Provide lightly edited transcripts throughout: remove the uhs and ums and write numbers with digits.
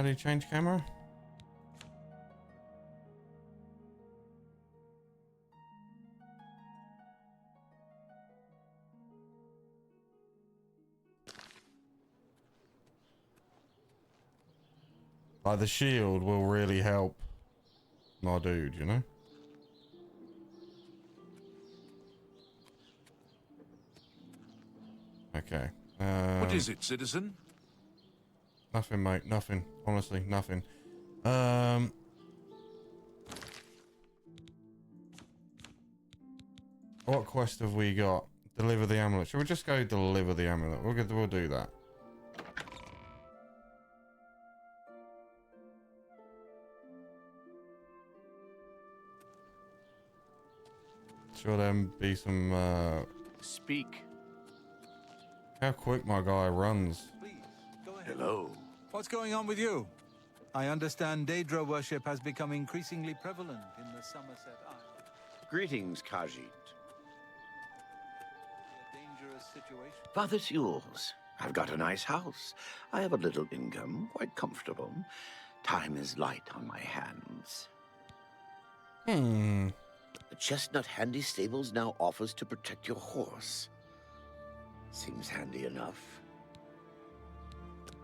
do you change camera? Like the shield will really help my dude, you know? Okay. What is it, citizen? Nothing, mate. Nothing. Honestly, nothing. What quest have we got? Deliver the amulet. Should we just go deliver the amulet? We'll do that. Sure, then be some. Speak. How quick my guy runs. Please, go ahead. Hello. What's going on with you? I understand Daedra worship has become increasingly prevalent in the Somerset Isle. Greetings, Khajiit. A dangerous situation. Father's yours. I've got a nice house. I have a little income, quite comfortable. Time is light on my hands. The Chestnut Handy Stables now offers to protect your horse. Seems handy enough.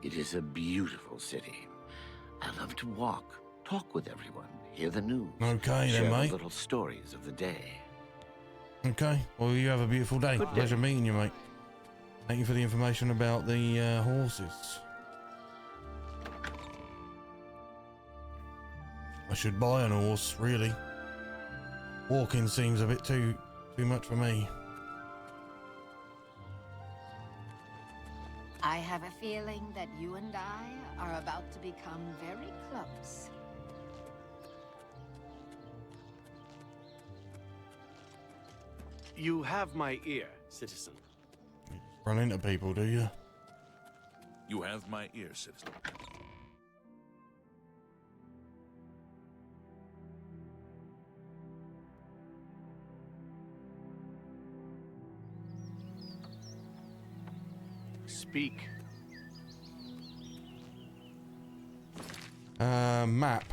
It is a beautiful city. I love to walk, talk with everyone, hear the news. Okay share then, the mate. little stories of the day. Okay. Well, you have a beautiful day. Good day. Pleasure meeting you, mate. Thank you for the information about the horses. I should buy an horse, really. Walking seems a bit too much for me. I have a feeling that you and I are about to become very close. You have my ear, citizen. Run into people, do you? You have my ear, citizen. Speak. Map.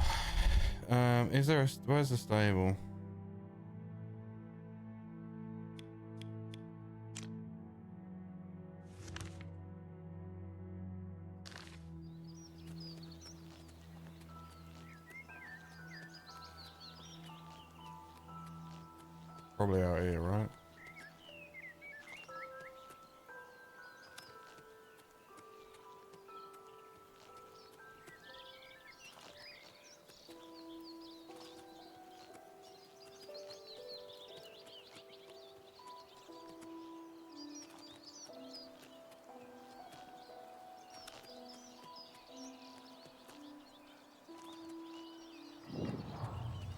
Is there where's the stable? Probably out here, right?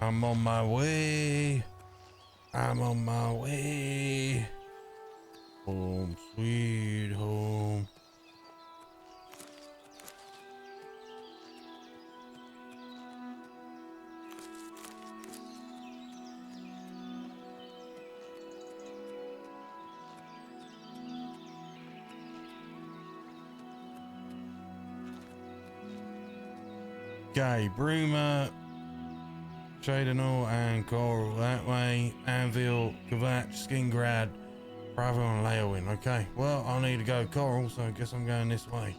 I'm on my way. I'm on my way. Home, sweet home. Okay, Bruma, Shadenal and Coral that way. Anvil, Kvatch, Skingrad, Bravo and Leowin. Okay, well, I need to go Coral, so I guess I'm going this way.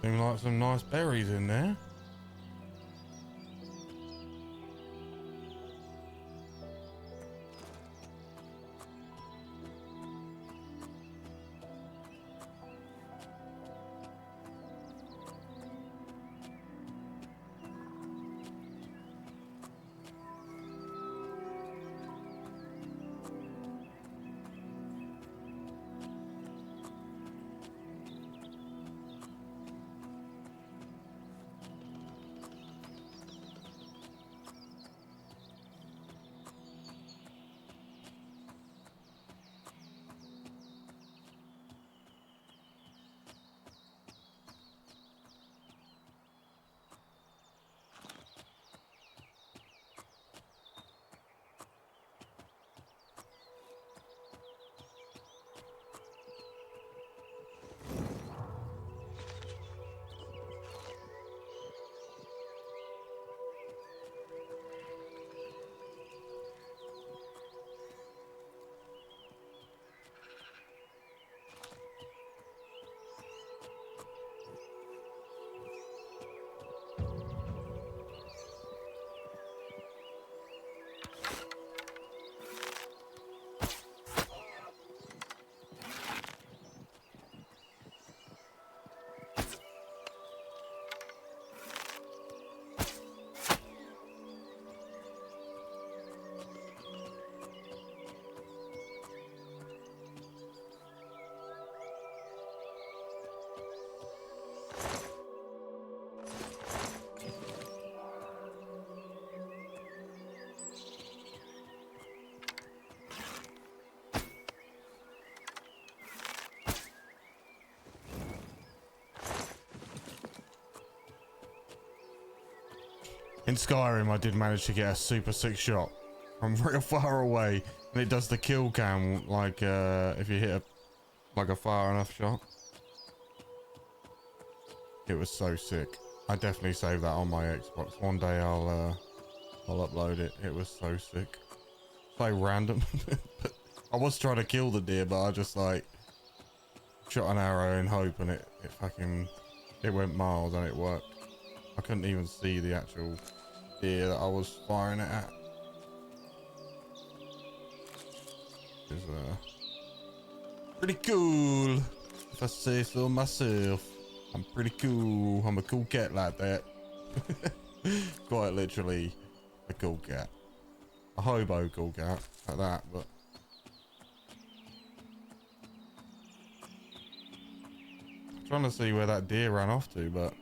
Seem like some nice berries in there. In Skyrim, I did manage to get a super sick shot from real far away, and it does the kill cam like if you hit a far enough shot. It was so sick. I definitely saved that on my Xbox. One day I'll upload it. It was so sick, so random. I was trying to kill the deer, but I just like shot an arrow in hope, and it went miles and it worked. I couldn't even see the actual deer that I was firing it at. It's pretty cool, if I say so myself. I'm pretty cool. I'm a cool cat like that. Quite literally a cool cat. A hobo cool cat like that, but I'm trying to see where that deer ran off to, but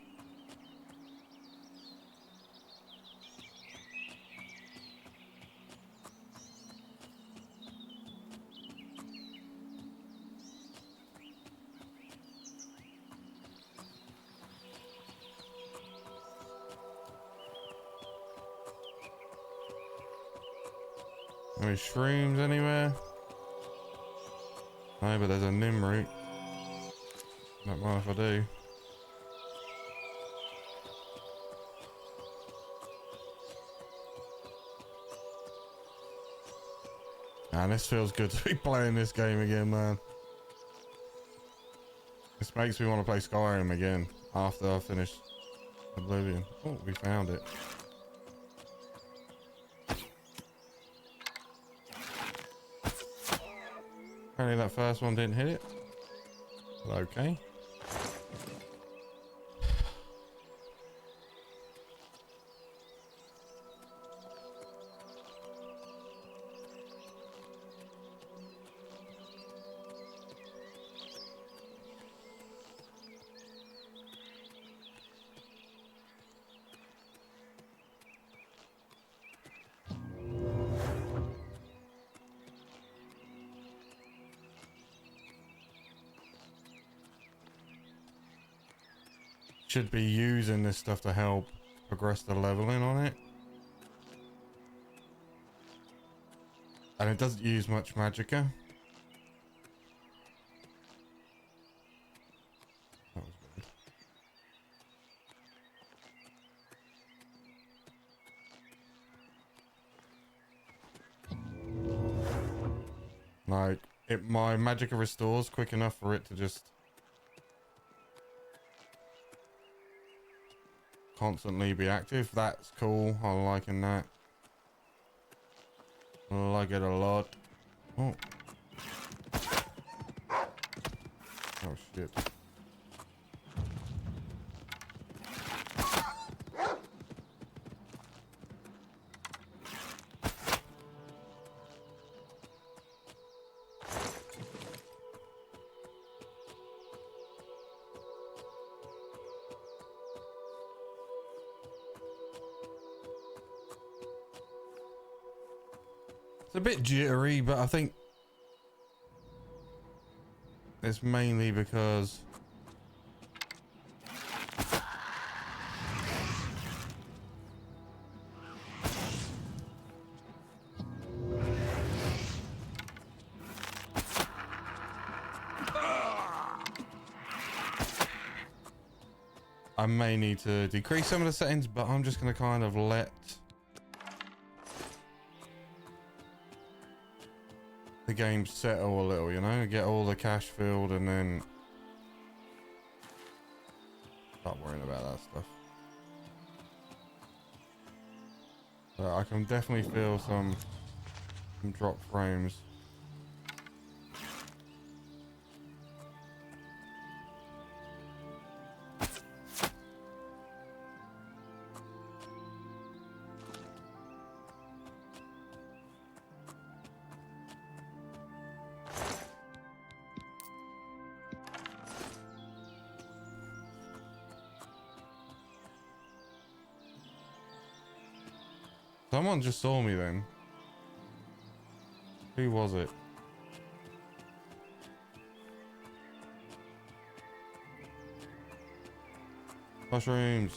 any shrooms anywhere? No, but there's a nim root. Don't mind if I do. Man, this feels good to be playing this game again, man. This makes me want to play Skyrim again after I finish Oblivion. Oh, we found it. Apparently that first one didn't hit it. But okay. Should be using this stuff to help progress the leveling on it. And it doesn't use much magicka. That was weird. Like, my magicka restores quick enough for it to just constantly be active. That's cool. I'm liking that. I like it a lot. Oh. Oh shit. It's a bit jittery, but I think it's mainly because I may need to decrease some of the settings, but I'm just going to kind of let the game settle a little, you know, get all the cache filled and then stop worrying about that stuff. But I can definitely feel some drop frames. Someone just saw me then. Who was it? Mushrooms.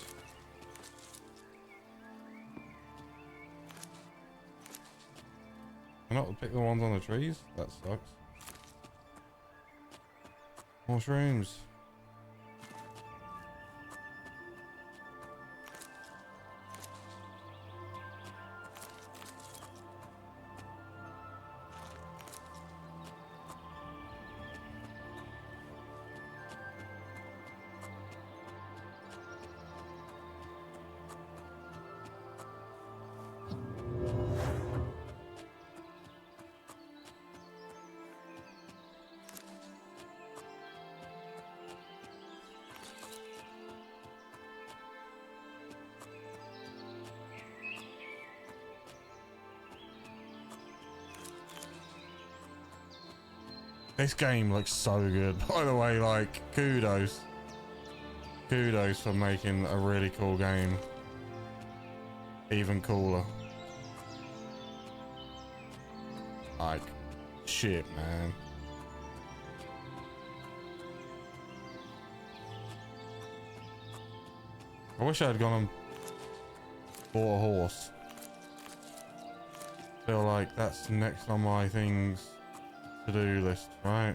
Can I not pick the ones on the trees? That sucks. Mushrooms. This game looks so good. By the way, like, kudos. Kudos for making a really cool game even cooler. Like, shit, man. I wish I'd gone and bought a horse. Feel like that's next on my things to-do list, right?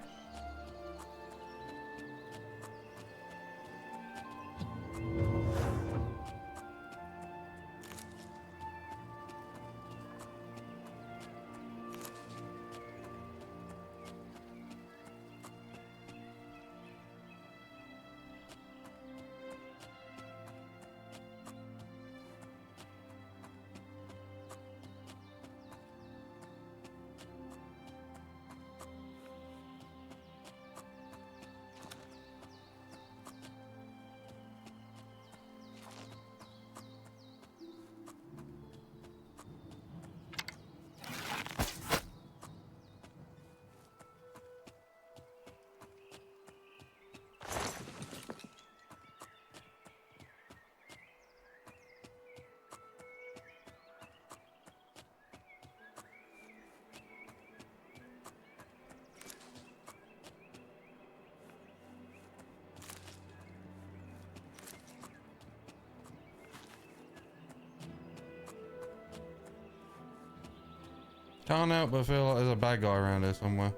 Can't help but feel like there's a bad guy around here somewhere.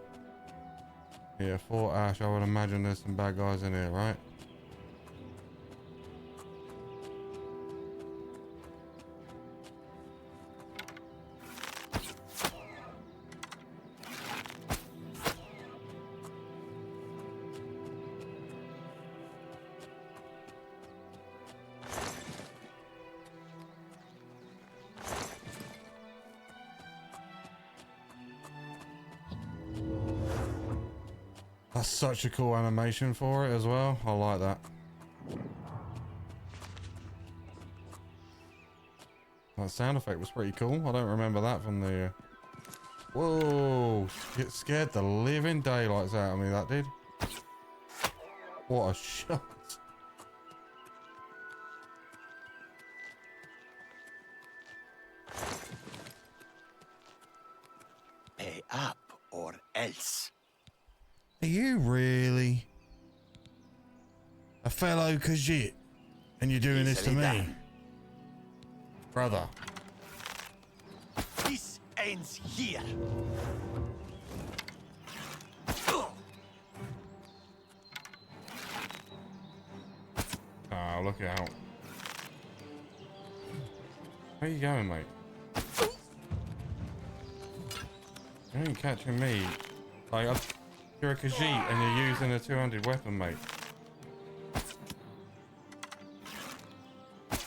Yeah, Fort Ash, I would imagine there's some bad guys in here, right? That's such a cool animation for it as well. I like that. That sound effect was pretty cool. I don't remember that from the... Whoa! It scared the living daylights out of me, that did. What a shot. Pay up or else. Are you really a fellow Khajiit and you're doing this to me? Brother. This ends here. Oh, look out. Where you going, mate? You ain't catching me. Like, you're a Khajiit and you're using a 200 weapon, mate. I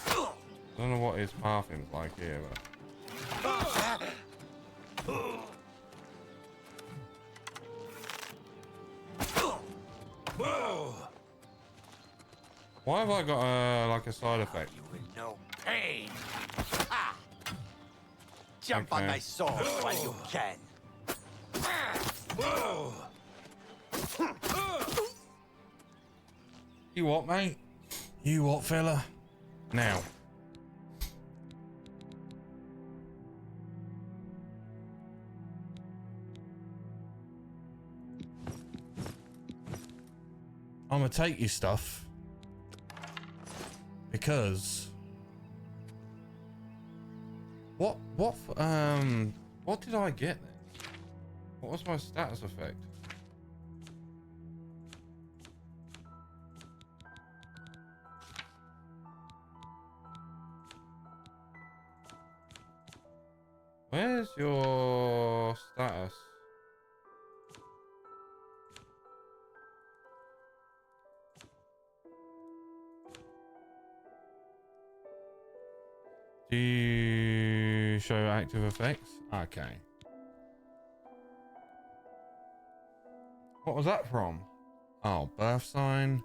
don't know what his pathing's like here, but... Why have I got like a side effect? You will know pain. Ha! Jump on my sword while you can. You what, mate? You what, fella? Now. I'm gonna take your stuff because what did I get then? What was my status effect? Where's your status? Do you show active effects? Okay. What was that from? Oh, birth sign.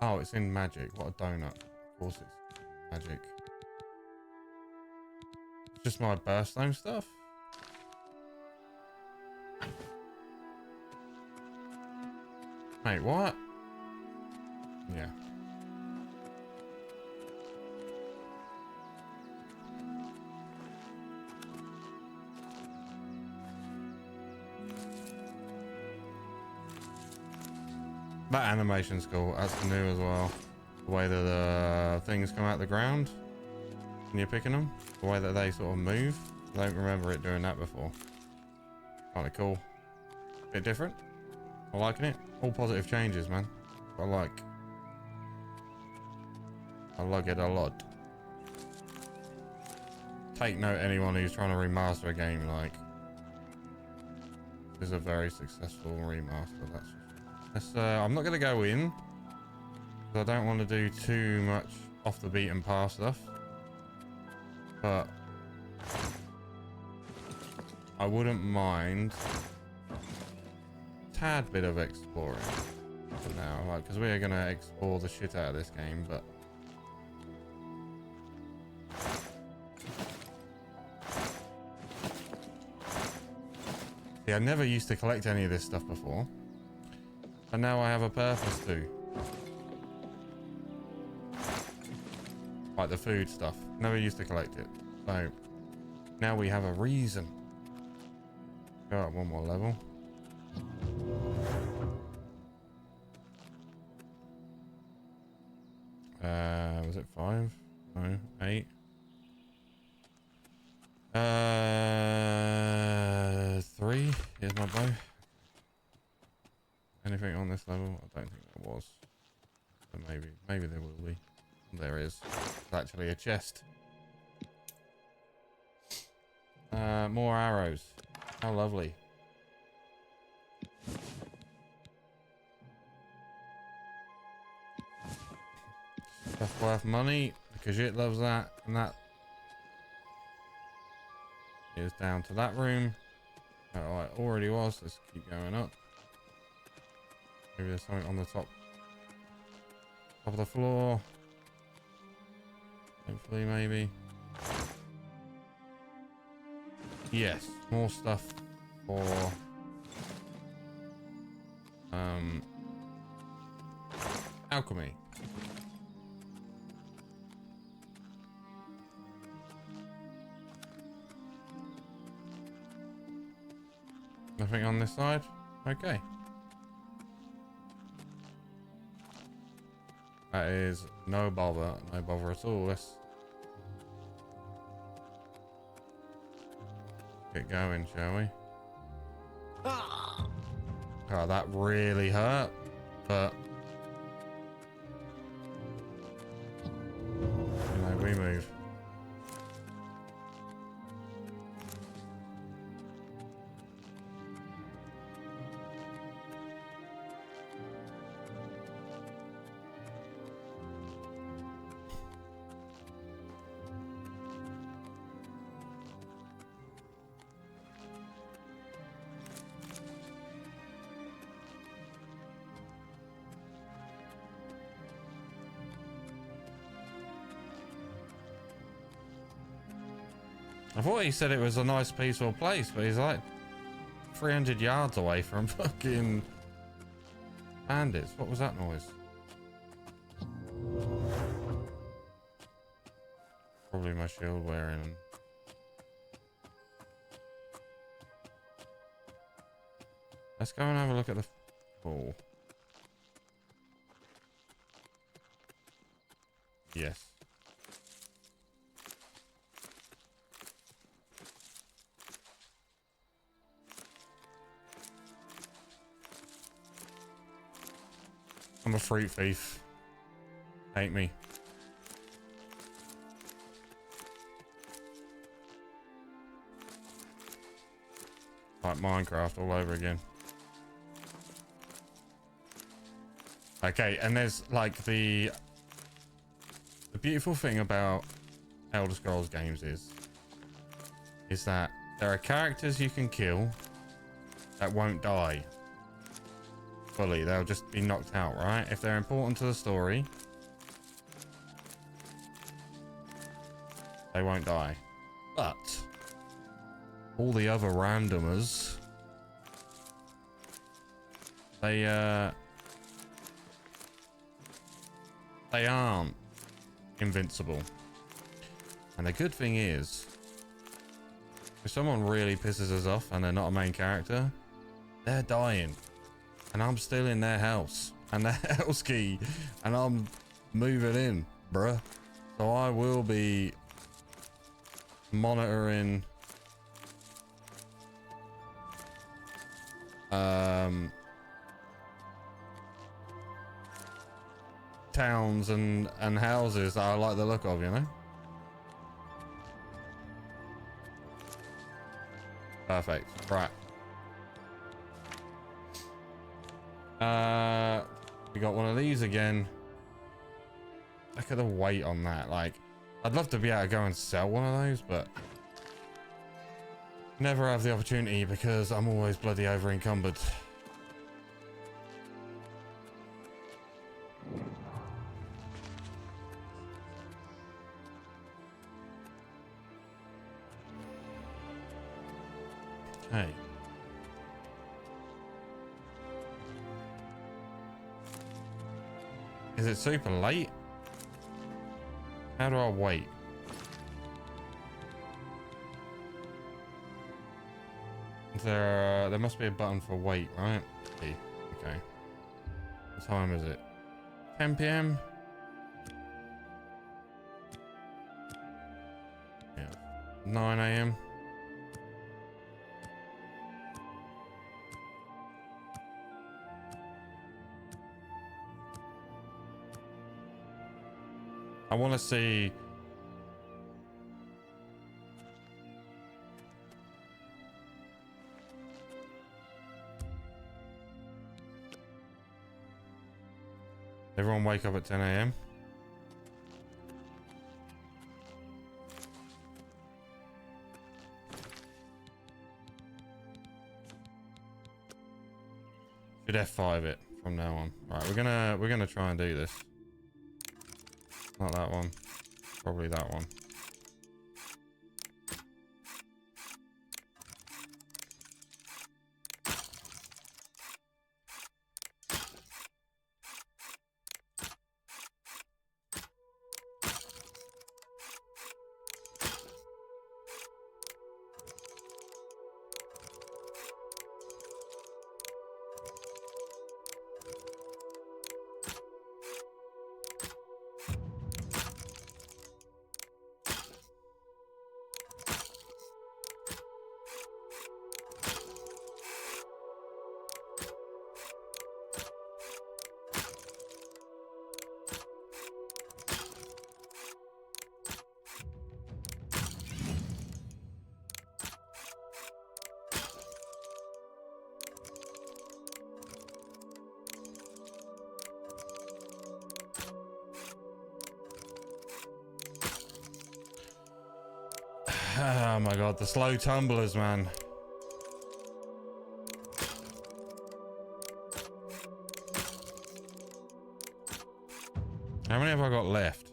Oh, it's in magic. What a donut. Of course it's magic. It's just my birthstone stuff. Wait, what? Yeah. That animation's cool. That's new as well. The way that the things come out the ground when you're picking them. The way that they sort of move. I don't remember it doing that before. Kind of cool. Bit different. I'm liking it. All positive changes, man. I like it a lot. Take note, anyone who's trying to remaster a game, like, this is a very successful remaster. That's I'm not gonna go in because I don't want to do too much off the beaten path stuff, but I wouldn't mind a tad bit of exploring for now, like, because we are gonna explore the shit out of this game, but see, I never used to collect any of this stuff before, and now I have a purpose to. Like the food stuff. Never used to collect it. So now we have a reason. Go up one more level. Was it 5? No, 8. 3. Here's my bow. Anything on this level? I don't think there was. But maybe there will be. There is. It's actually a chest. More arrows. How lovely. Stuff worth money because it loves that, and that is down to that room. Oh, it already was. Let's keep going up. Maybe there's something on the top of the floor. Hopefully, maybe. Yes, more stuff for alchemy. Nothing on this side? Okay. That is no bother at all. Let's get going, shall we? Oh, that really hurt, but you know, we move. I thought he said it was a nice peaceful place, but he's like 300 yards away from fucking bandits. What was that noise? Probably my shield wearing. Let's go and have a look at the pool. Yes. I'm a fruit thief. Hate me. Like Minecraft all over again. Okay, and there's like the beautiful thing about Elder Scrolls games is that there are characters you can kill that won't die fully. They'll just be knocked out, right? If they're important to the story, they won't die. But all the other randomers, they aren't invincible. And the good thing is, if someone really pisses us off and they're not a main character, they're dying. And I'm still in their house and their house key, and I'm moving in, bruh. So I will be monitoring towns and houses that I like the look of, you know. Perfect. Right. We got one of these again. Look at the weight on that. Like, I'd love to be able to go and sell one of those, but never have the opportunity because I'm always bloody over encumbered. Okay. Is it super late? How do I wait? There must be a button for wait, right? Okay. What time is it? 10 p.m. Yeah. 9 a.m. I want to see. Everyone wake up at 10 a.m. Should F5 it from now on. Right, we're gonna try and do this. Not that one. Probably that one. Oh my god, the slow tumblers, man. How many have I got left?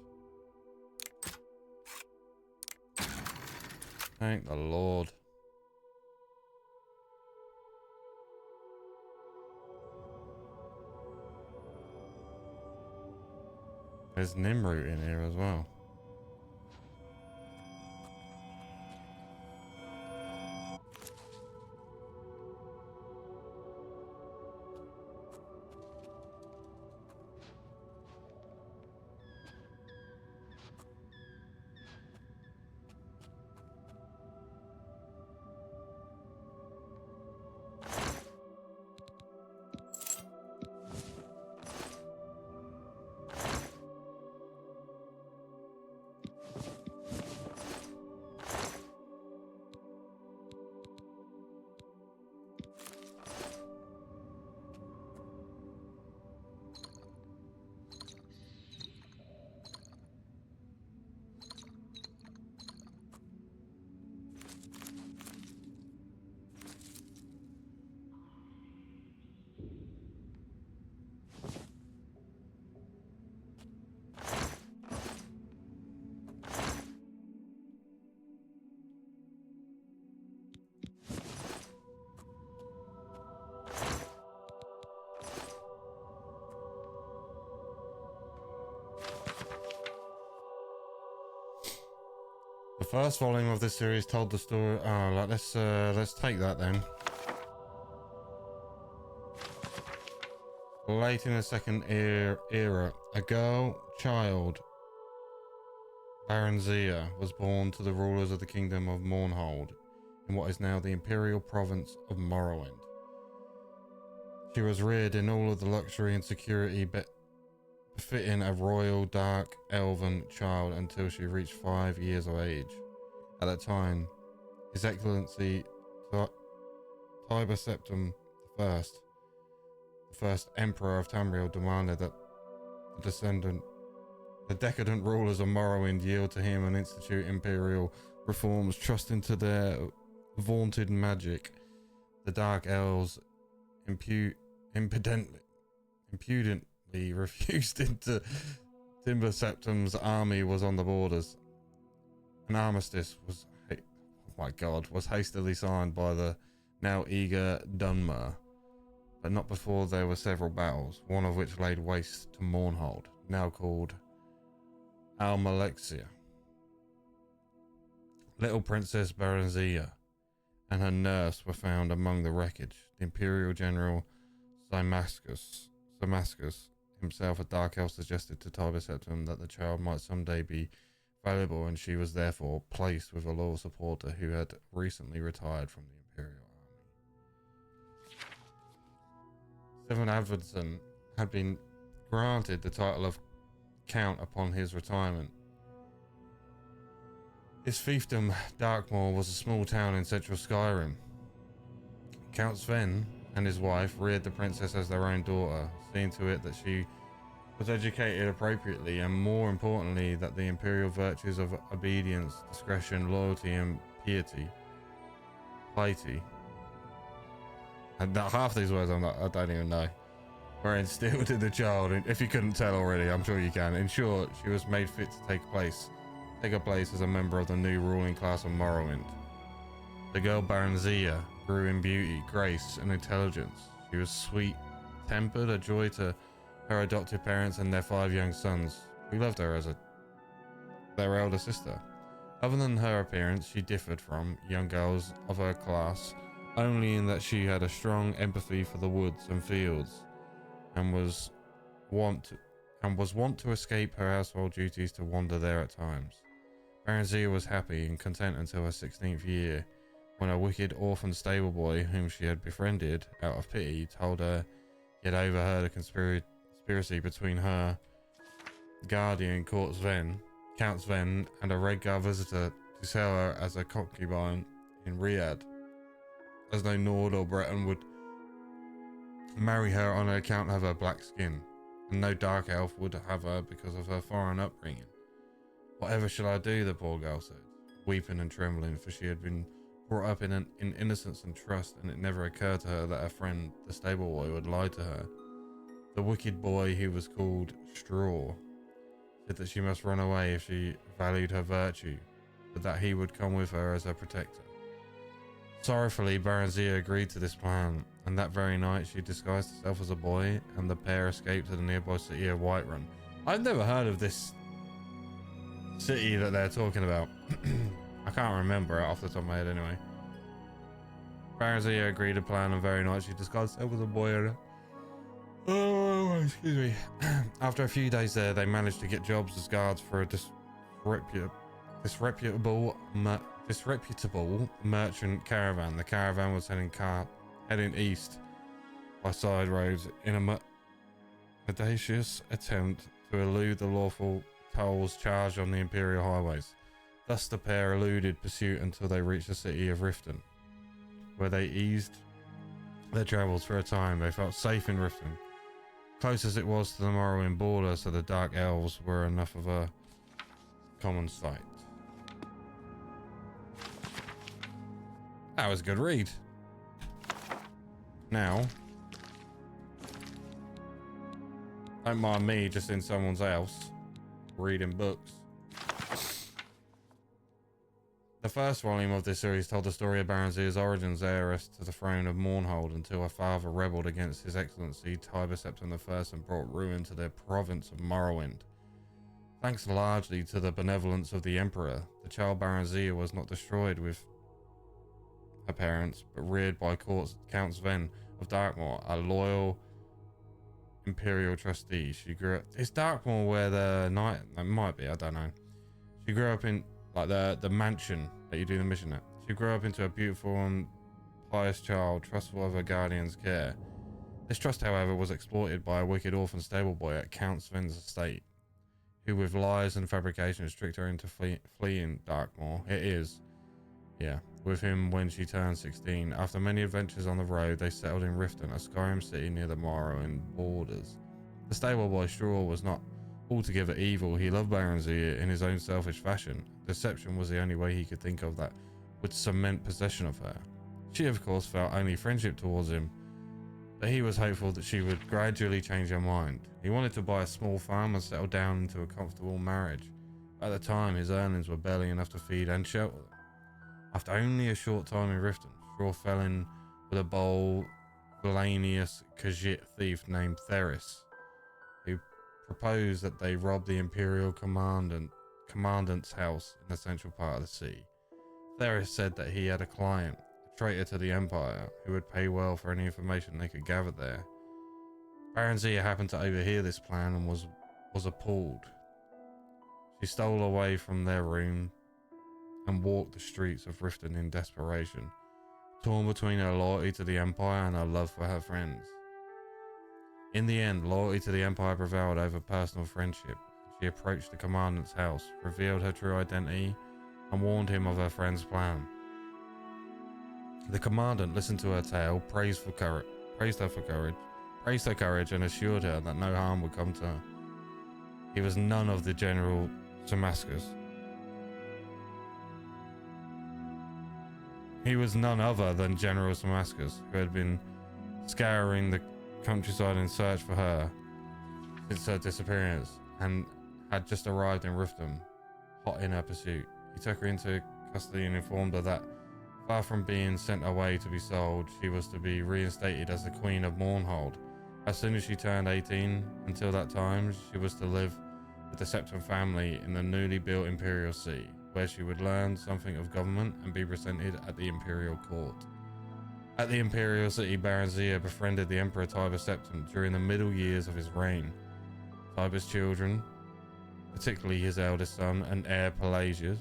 Thank the Lord. There's Nimroot in here as well. The first volume of this series told the story. Oh, let's take that then. Late in the second era, a child, Baranzia, was born to the rulers of the kingdom of Mournhold, in what is now the Imperial province of Morrowind. She was reared in all of the luxury and security befitting a royal dark elven child until she reached 5 years of age. At that time, His Excellency Tiber Septim I, the first Emperor of Tamriel, demanded that the decadent rulers of Morrowind yield to him and institute imperial reforms, trusting to their vaunted magic. The Dark Elves impudently refused into Timber Septim's army was on the borders. An armistice was hastily signed by the now eager Dunmer, but not before there were several battles, one of which laid waste to Mournhold, now called Almalexia. Little Princess Baranzia and her nurse were found among the wreckage. The Imperial General Damascus himself, a dark elf, suggested to Tiber Septim that the child might someday be valuable, and she was therefore placed with a loyal supporter who had recently retired from the Imperial army. Stephen Adventson had been granted the title of Count upon his retirement. His fiefdom, Darkmoor, was a small town in central Skyrim. Count Sven and his wife reared the princess as their own daughter, seeing to it that she was educated appropriately, and more importantly, that the imperial virtues of obedience, discretion, loyalty, and piety, and half these words I don't even know, were instilled in the child. If you couldn't tell already, I'm sure you can. In short, she was made fit to take her place as a member of the new ruling class of Morrowind. The girl Baranzia grew in beauty, grace, and intelligence. She was sweet-tempered, a joy to her adoptive parents and their 5 young sons, who loved her as their elder sister. Other than her appearance, she differed from young girls of her class only in that she had a strong empathy for the woods and fields, and was wont to escape her household duties to wander there at times. Baranzia was happy and content until her 16th year, when a wicked orphan stable boy whom she had befriended out of pity told her he had overheard a conspiracy between her guardian Count Sven, and a Redgar visitor to sell her as a concubine in Riyadh, as no Nord or Breton would marry her on account of her black skin, and no dark elf would have her because of her foreign upbringing. Whatever shall I do, the poor girl said, weeping and trembling, for she had been brought up in innocence and trust, and it never occurred to her that her friend, the stable boy, would lie to her. The wicked boy, who was called Straw, said that she must run away if she valued her virtue, but that he would come with her as her protector. Sorrowfully, Baranzia agreed to this plan, and that very night she disguised herself as a boy, and the pair escaped to the nearby city of Whiterun. I've never heard of this city that they're talking about. I can't remember it off the top of my head anyway. Baranzia agreed to plan, and very night she disguised herself as a boy. Excuse me. After a few days there, they managed to get jobs as guards for a disreputable merchant caravan. The caravan was heading east by side roads in a audacious attempt to elude the lawful tolls charged on the Imperial highways. Thus the pair eluded pursuit until they reached the city of Riften, where they eased their travels for a time. They felt safe in Riften, close as it was to the Morrowind border, so the Dark Elves were enough of a common sight. That was a good read. Now, don't mind me just in someone's house reading books. The first volume of this series told the story of Baranzia's origins, heiress to the throne of Mournhold, until her father rebelled against His Excellency Tiber Septim I and brought ruin to their province of Morrowind. Thanks largely to the benevolence of the Emperor, the child Baronzia was not destroyed with her parents, but reared by Count Sven of Darkmoor, a loyal Imperial trustee. She grew up... Is Darkmoor where the knight... It might be, I don't know. She grew up in, like, the mansion that you do the mission at. She grew up into a beautiful and pious child, trustful of her guardian's care. This trust, however, was exploited by a wicked orphan stable boy at Count Sven's estate, who with lies and fabrications tricked her into fleeing Darkmoor. It is, yeah, with him when she turned 16. After many adventures on the road, they settled in Riften, a Skyrim city near the Morrowind borders. The stable boy Straw was not altogether evil. He loved Baronzia in his own selfish fashion. Deception was the only way he could think of that would cement possession of her. She, of course, felt only friendship towards him, but he was hopeful that she would gradually change her mind. He wanted to buy a small farm and settle down into a comfortable marriage. At the time, his earnings were barely enough to feed and shelter them. After only a short time in Riften, Straw fell in with a bold, villainous Khajiit thief named Theris, who proposed that they rob the Imperial commandant's house in the central part of the city. Theris said that he had a client, a traitor to the Empire, who would pay well for any information they could gather there. Baronzia happened to overhear this plan and was appalled. She stole away from their room and walked the streets of Riften in desperation, torn between her loyalty to the Empire and her love for her friends. In the end, loyalty to the Empire prevailed over personal friendship. She approached the commandant's house, revealed her true identity, and warned him of her friend's plan. The commandant listened to her tale, praised her courage, and assured her that no harm would come to her. He was none of the General Damascus. He was none other than General Damascus, who had been scouring the countryside in search for her since her disappearance, and had just arrived in Riften, hot in her pursuit. He took her into custody and informed her that, far from being sent away to be sold, she was to be reinstated as the Queen of Mournhold. As soon as she turned 18, until that time, she was to live with the Septim family in the newly built Imperial city, where she would learn something of government and be presented at the Imperial court. At the Imperial city, Baronzia befriended the Emperor Tiber Septim during the middle years of his reign. Tiber's children, particularly his eldest son and heir Pelagius,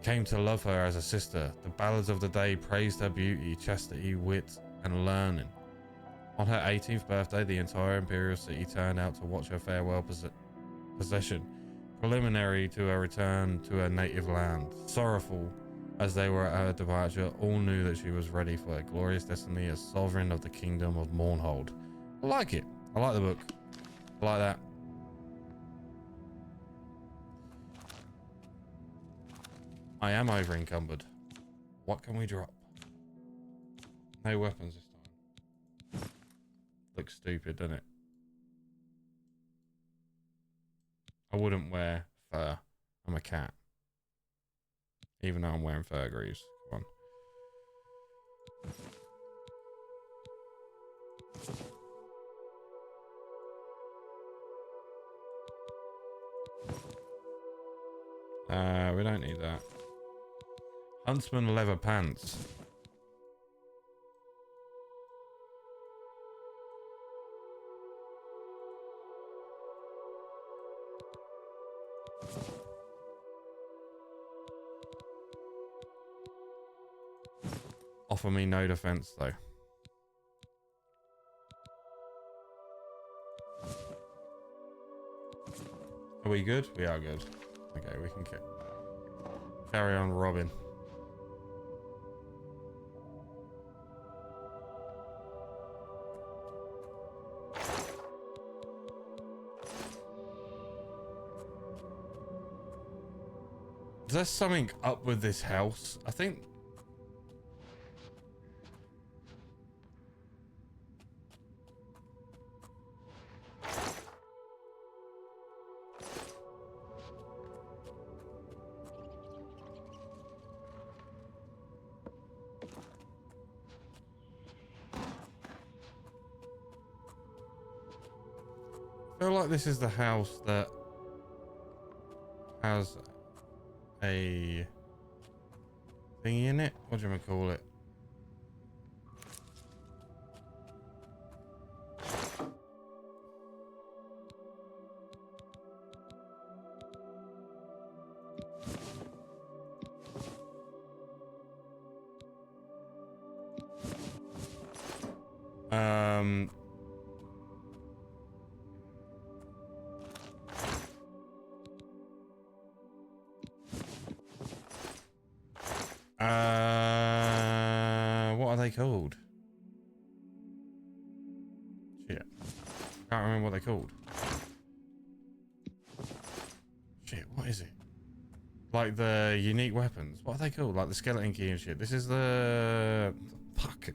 came to love her as a sister. The ballads of the day praised her beauty, chastity, wit, and learning. On her 18th birthday, the entire Imperial city turned out to watch her farewell procession, preliminary to her return to her native land. Sorrowful as they were at her departure, all knew that she was ready for her glorious destiny as sovereign of the kingdom of Mournhold. I like it. I like the book. I like that. I am over encumbered. What can we drop? No weapons this time. Looks stupid, doesn't it? I wouldn't wear fur. I'm a cat. Even though I'm wearing fur greaves. Come on. We don't need that. Huntsman leather pants. Offer me no defense though. Are we good? We are good. Okay, we can carry on robbing. Is there something up with this house? I think... I feel like this is the house that has a thingy in it. What do you call it? What are they called? Shit. Can't remember what they're called. Shit, what is it? Like the unique weapons. What are they called? Like the skeleton key and shit. This is the... Fuck.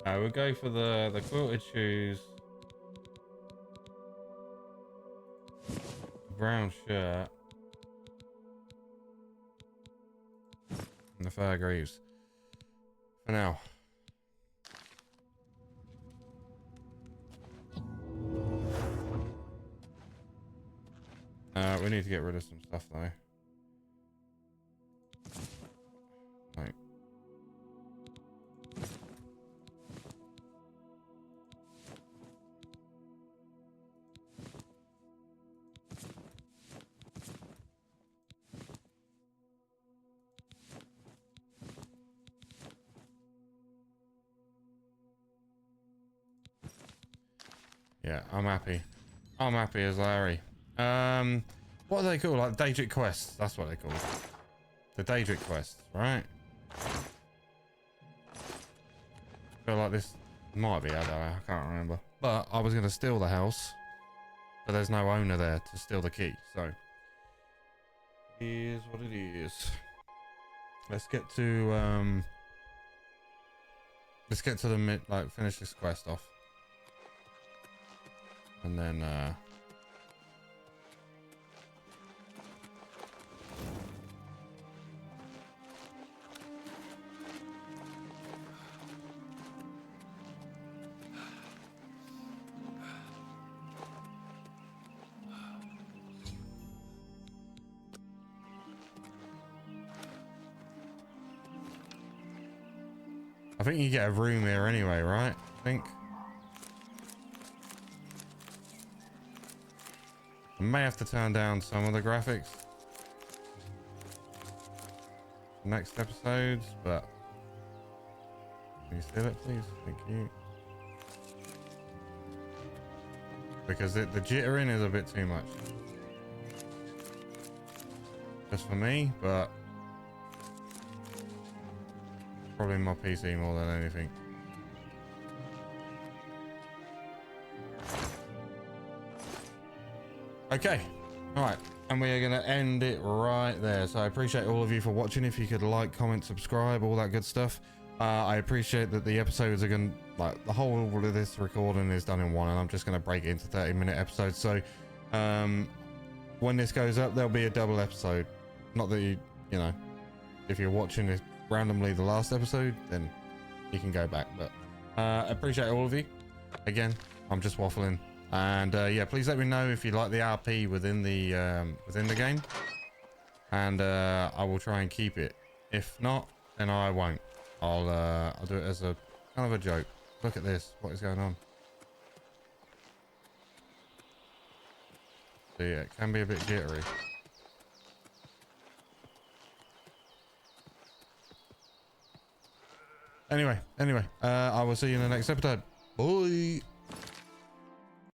We'll go for the quilted shoes, brown shirt, and the fur greaves for now. We need to get rid of some stuff though. Like, yeah, I'm happy. I'm happy as Larry. What are they called? Like Daedric quests. That's what they're called. The Daedric quests, right? Feel like this might be. I don't know. I can't remember. But I was gonna steal the house, but there's no owner there to steal the key. So it is what it is. Let's get to the mid. Like finish this quest off, and then I think you get a room here anyway, right? I think. I may have to turn down some of the graphics next episodes, but can you steal it, please? Thank you. Because the jittering is a bit too much. Just for me, but probably my PC more than anything. Okay, all right, and we are going to end it right there. So I appreciate all of you for watching. If you could like, comment, subscribe, all that good stuff. I appreciate that the episodes are going to, like, the whole of this recording is done in one, and I'm just going to break it into 30-minute episodes. So when this goes up, there'll be a double episode. Not that you know, if you're watching this randomly the last episode, then you can go back. But I appreciate all of you. Again, I'm just waffling. And yeah, please let me know if you like the RP within the game, and I will try and keep it. If not, then I won't. I'll do it as a kind of a joke. Look at this. What is going on? So yeah, it can be a bit jittery. Anyway, I will see you in the next episode. Bye.